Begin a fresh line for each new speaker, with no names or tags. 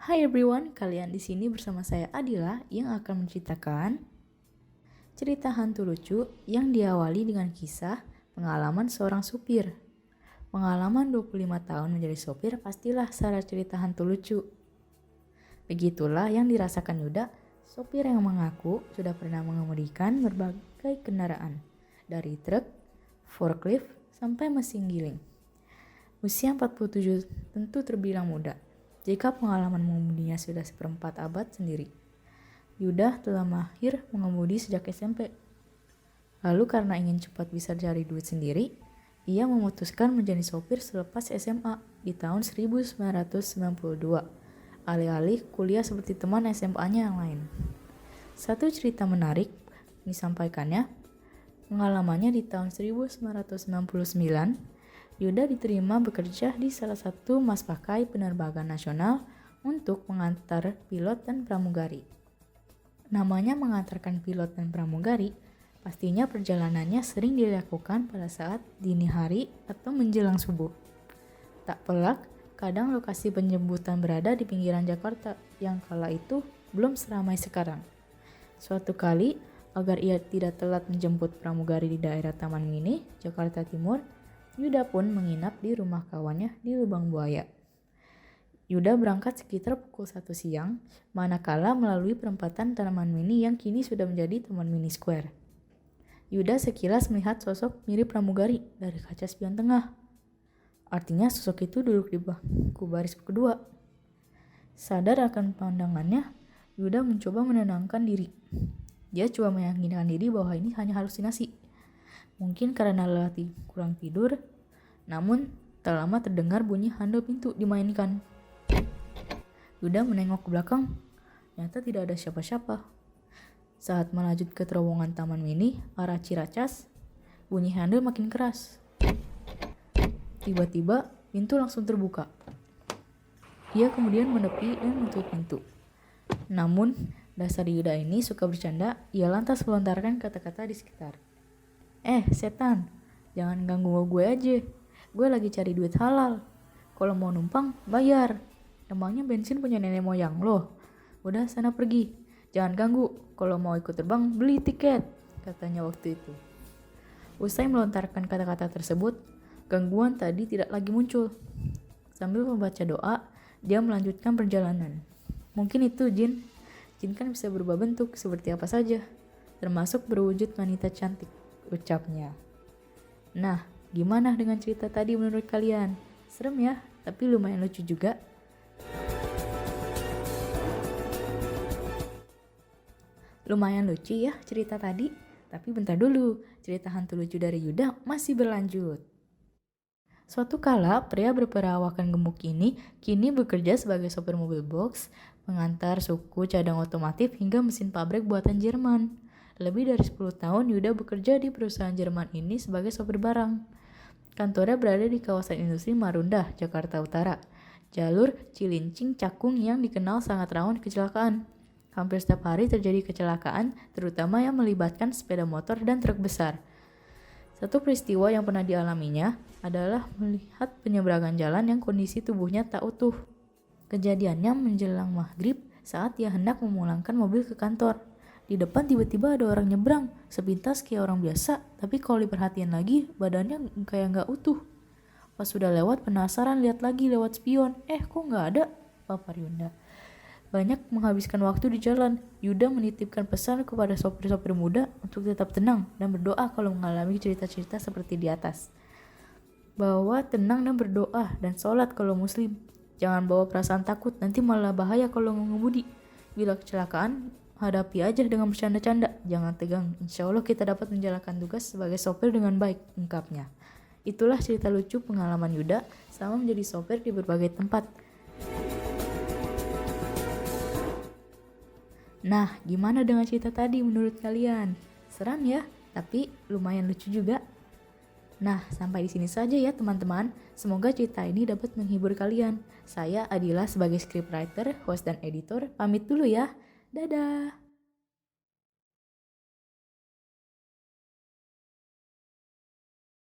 Hai everyone, kalian di sini bersama saya Adila yang akan menceritakan cerita hantu lucu yang diawali dengan kisah pengalaman seorang supir. Pengalaman 25 tahun menjadi sopir pastilah syarat cerita hantu lucu. Begitulah yang dirasakan Yuda, sopir yang mengaku sudah pernah mengemudikan berbagai kendaraan, dari truk, forklift, sampai mesin giling. Usia 47 tentu terbilang muda, jika pengalaman mengemudinya sudah seperempat abad sendiri. Yuda telah mahir mengemudi sejak SMP. Lalu karena ingin cepat bisa cari duit sendiri, ia memutuskan menjadi sopir selepas SMA di tahun 1992, alih-alih kuliah seperti teman SMA-nya yang lain. Satu cerita menarik disampaikannya, pengalamannya di tahun 1999, Yuda diterima bekerja di salah satu maskapai penerbangan nasional untuk mengantar pilot dan pramugari. Namanya mengantarkan pilot dan pramugari, pastinya perjalanannya sering dilakukan pada saat dini hari atau menjelang subuh. Tak pelak, kadang lokasi penjemputan berada di pinggiran Jakarta yang kala itu belum seramai sekarang. Suatu kali, agar ia tidak telat menjemput pramugari di daerah Taman Mini, Jakarta Timur, Yuda pun menginap di rumah kawannya di Lubang Buaya. Yuda berangkat sekitar pukul 1 siang, manakala melalui perempatan Taman Mini yang kini sudah menjadi Taman Mini Square. Yuda sekilas melihat sosok mirip pramugari dari kaca spion tengah. Artinya sosok itu duduk di bangku baris kedua. Sadar akan pandangannya, Yuda mencoba menenangkan diri. Dia coba meyakinkan diri bahwa ini hanya halusinasi. Mungkin karena lelah kurang tidur, namun tak lama terdengar bunyi handal pintu dimainkan. Yuda menengok ke belakang, ternyata tidak ada siapa-siapa. Saat melanjut ke terowongan Taman Mini, arah Ciracas, bunyi handal makin keras. Tiba-tiba, pintu langsung terbuka. Ia kemudian menepi dan menutup pintu. Namun, dasar Yuda ini suka bercanda, ia lantas melontarkan kata-kata di sekitar. Setan, jangan ganggu gue aja. Gue lagi cari duit halal. Kalau mau numpang, bayar. Emangnya bensin punya nenek moyang lo? Udah sana pergi. Jangan ganggu. Kalau mau ikut terbang, beli tiket, katanya waktu itu. Usai melontarkan kata-kata tersebut, gangguan tadi tidak lagi muncul. Sambil membaca doa, dia melanjutkan perjalanan. Mungkin itu jin. Jin kan bisa berubah bentuk seperti apa saja, termasuk berwujud wanita cantik, ucapnya. Nah, gimana dengan cerita tadi menurut kalian? Serem ya, tapi lumayan lucu juga. Lumayan lucu ya cerita tadi, tapi bentar dulu, cerita hantu lucu dari Yuda masih berlanjut. Suatu kala, pria berperawakan gemuk ini kini bekerja sebagai sopir mobil box, pengantar suku cadang otomotif hingga mesin pabrik buatan Jerman. Lebih dari 10 tahun Yuda bekerja di perusahaan Jerman ini sebagai sopir barang. Kantornya berada di kawasan industri Marunda, Jakarta Utara. Jalur Cilincing Cakung yang dikenal sangat rawan kecelakaan. Hampir setiap hari terjadi kecelakaan, terutama yang melibatkan sepeda motor dan truk besar. Satu peristiwa yang pernah dialaminya adalah melihat penyeberangan jalan yang kondisi tubuhnya tak utuh. Kejadiannya menjelang maghrib saat ia hendak memulangkan mobil ke kantor. Di depan tiba-tiba ada orang nyebrang, sepintas kayak orang biasa, tapi kalau diperhatiin lagi, badannya kayak nggak utuh. Pas sudah lewat, penasaran lihat lagi lewat spion. Kok nggak ada? Papar Yuda. Banyak menghabiskan waktu di jalan. Yuda menitipkan pesan kepada sopir-sopir muda untuk tetap tenang dan berdoa kalau mengalami cerita-cerita seperti di atas. Bahwa tenang dan berdoa dan sholat kalau muslim. Jangan bawa perasaan takut, nanti malah bahaya kalau mengemudi. Bila kecelakaan, hadapi aja dengan bercanda-canda, jangan tegang. Insya Allah kita dapat menjalankan tugas sebagai sopir dengan baik, ungkapnya. Itulah cerita lucu pengalaman Yuda selama menjadi sopir di berbagai tempat. Nah, gimana dengan cerita tadi menurut kalian? Seram ya, tapi lumayan lucu juga. Nah, sampai di sini saja ya teman-teman. Semoga cerita ini dapat menghibur kalian. Saya Adila sebagai scriptwriter, host dan editor, pamit dulu ya. Dadah!